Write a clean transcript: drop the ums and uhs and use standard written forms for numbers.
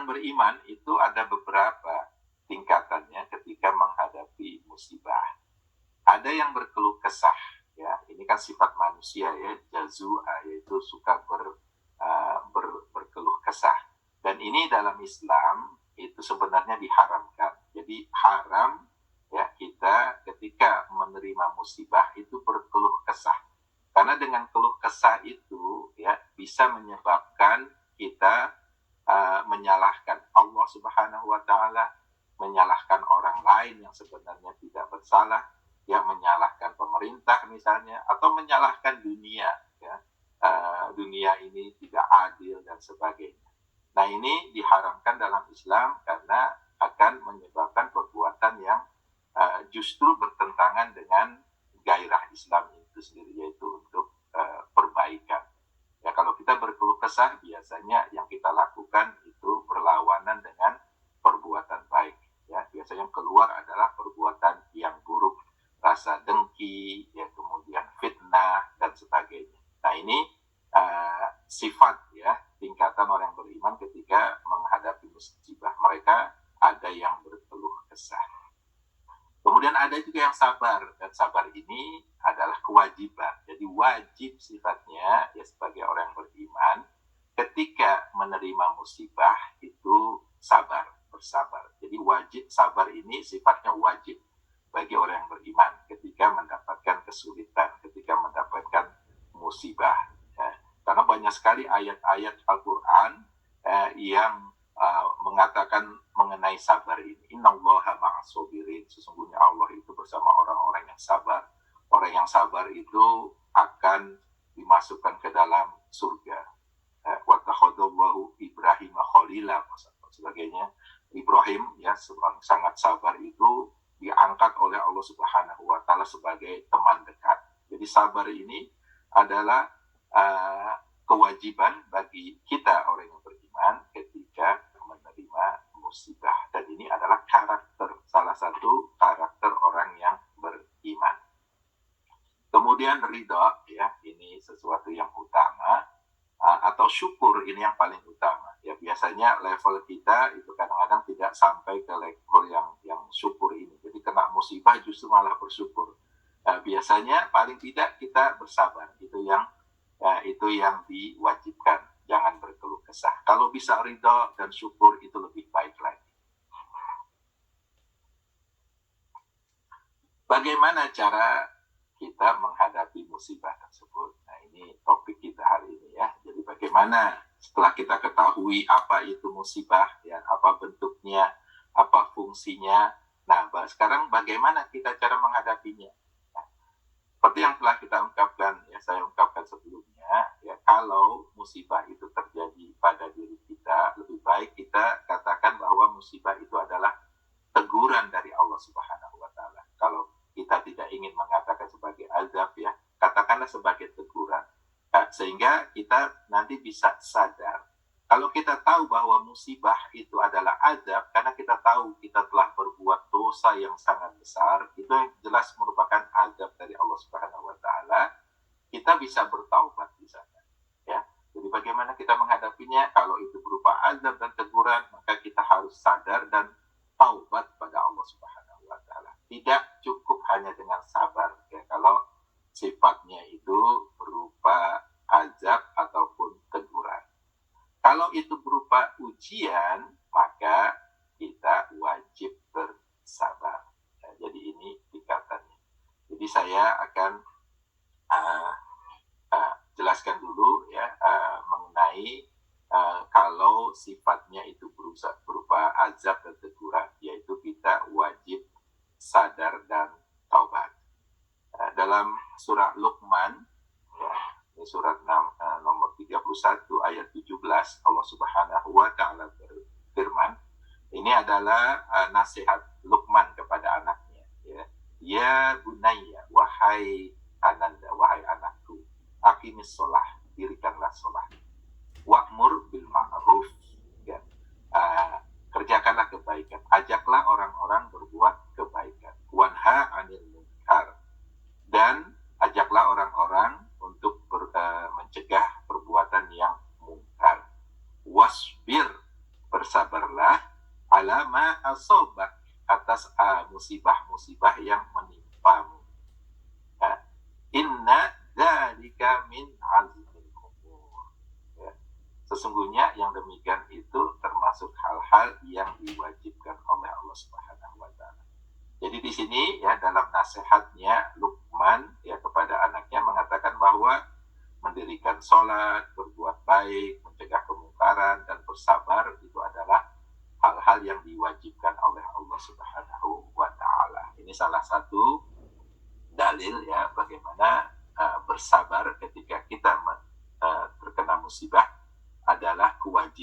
orang beriman itu ada beberapa tingkatannya ketika menghadapi musibah. Ada yang berkeluh kesah, ya, ini kan sifat manusia ya, jazua, yaitu suka berkeluh kesah. Dan ini dalam Islam itu sebenarnya diharamkan. Jadi haram ya kita ketika menerima musibah itu berkeluh kesah. Karena dengan keluh kesah itu ya bisa menyebabkan kita menyalahkan Allah Subhanahu wa taala, menyalahkan orang lain yang sebenarnya tidak bersalah, ya menyalahkan pemerintah misalnya, atau menyalahkan dunia, ya dunia ini tidak adil dan sebagainya. Nah, ini diharamkan dalam Islam karena akan menyebabkan perbuatan yang justru bertentangan dengan gairah Islam itu sendiri, yaitu untuk perbaikan. Ya, kalau kita berkeluh kesah, biasanya yang kita lakukan itu berlawanan dengan perbuatan baik. Ya, biasanya yang keluar adalah perbuatan yang buruk, rasa dengki, ya kemudian fitnah dan sebagainya. Nah, ini sifat ya tingkatan orang beriman ketika menghadapi musibah. Mereka ada yang berkeluh kesah. Kemudian ada juga yang sabar, dan sabar ini adalah kewajiban. Jadi wajib sifatnya ya sebagai orang beriman ketika menerima musibah itu sabar, bersabar. Jadi wajib, sabar ini sifatnya wajib bagi orang yang beriman ketika mendapatkan kesulitan, ketika mendapatkan musibah. Ya. Karena banyak sekali ayat-ayat Al-Quran yang mengatakan mengenai sabar ini. Innallaha ma'as-sabirin. Sesungguhnya Allah itu bersama orang-orang yang sabar. Orang yang sabar itu akan dimasukkan ke dalam surga. Wa takhadallahu Ibrahim khalila, sebagainya. Ibrahim ya sangat sabar itu diangkat oleh Allah Subhanahu wa taala sebagai teman dekat. Jadi sabar ini adalah kewajiban bagi kita orang yang beriman ketika menerima musibah, dan ini adalah karakter, salah satu karakter orang yang beriman. Kemudian ridha, ya ini sesuatu yang utama, atau syukur ini yang paling utama. Ya biasanya level kita itu kadang-kadang tidak sampai ke level yang syukur ini. Jadi kena musibah justru malah bersyukur. Biasanya paling tidak kita bersabar, itu yang diwajibkan. Jangan berkeluh kesah. Kalau bisa ridha dan syukur itu lebih baik lagi. Bagaimana cara kita menghadapi musibah tersebut? Nah, ini topik kita hari ini ya. Jadi bagaimana setelah kita ketahui apa itu musibah, ya, apa bentuknya, apa fungsinya. Nah, sekarang bagaimana kita cara menghadapinya? Nah, seperti yang telah kita ungkapkan, ya saya ungkapkan sebelumnya, ya kalau musibah itu terjadi pada diri kita, lebih baik kita katakan bahwa musibah itu adalah teguran dari Allah Subhanahu wa taala. Kalau kita tidak ingin mengatakan sebagai azab, ya katakanlah sebagai teguran. Nah, sehingga kita nanti bisa sadar. Kalau kita tahu bahwa musibah itu adalah azab, karena kita tahu kita telah berbuat dosa yang sangat besar, itu yang jelas merupakan azab dari Allah Subhanahu wa taala, kita bisa bertaubat di sana. Ya. Jadi bagaimana kita menghadapinya? Kalau itu berupa azab dan teguran, maka kita harus sadar dan taubat pada Allah Subhanahu wa taala. Tidak cukup hanya dengan sabar, ya, kalau sifatnya itu berupa azab ataupun teguran. Kalau itu berupa ujian, maka kita wajib bersabar. Ya, jadi ini tingkatannya. Jadi saya akan jelaskan dulu ya mengenai kalau sifatnya itu berupa azab dan teguran, yaitu kita wajib sadar dan taubat. Dalam surah Luqman, ya, ini surat nomor 31 ayat 17, Allah Subhanahu wa taala berfirman, ini adalah nasihat Luqman kepada anaknya, ya. Ya bunayya, wahai ananda, wahai anakku, aqimis shalah, dirikanlah shalah. Wa'mur bil ma'ruf, ya. Kerjakanlah kebaikan, ajaklah orang-orang berbuat kebaikan. Wanha 'anil munkar, dan ajaklah orang-orang untuk mencegah perbuatan yang mungkar. Wasbir, bersabar ta'ala alama asobak, atas musibah-musibah yang menimpamu. Nah, inna dzalika min azmil umur. Ya. Sesungguhnya yang demikian itu termasuk hal-hal yang diwajibkan oleh Allah Subhanahu wa taala. Jadi di sini ya dalam nasihatnya Luqman ya kepada anaknya mengatakan bahwa mendirikan sholat, berbuat baik, mencegah kemungkaran dan bersabar itu adalah hal-hal yang diwajibkan oleh Allah Subhanahu wa taala. Ini salah satu dalil ya bagaimana bersabar ketika kita terkena musibah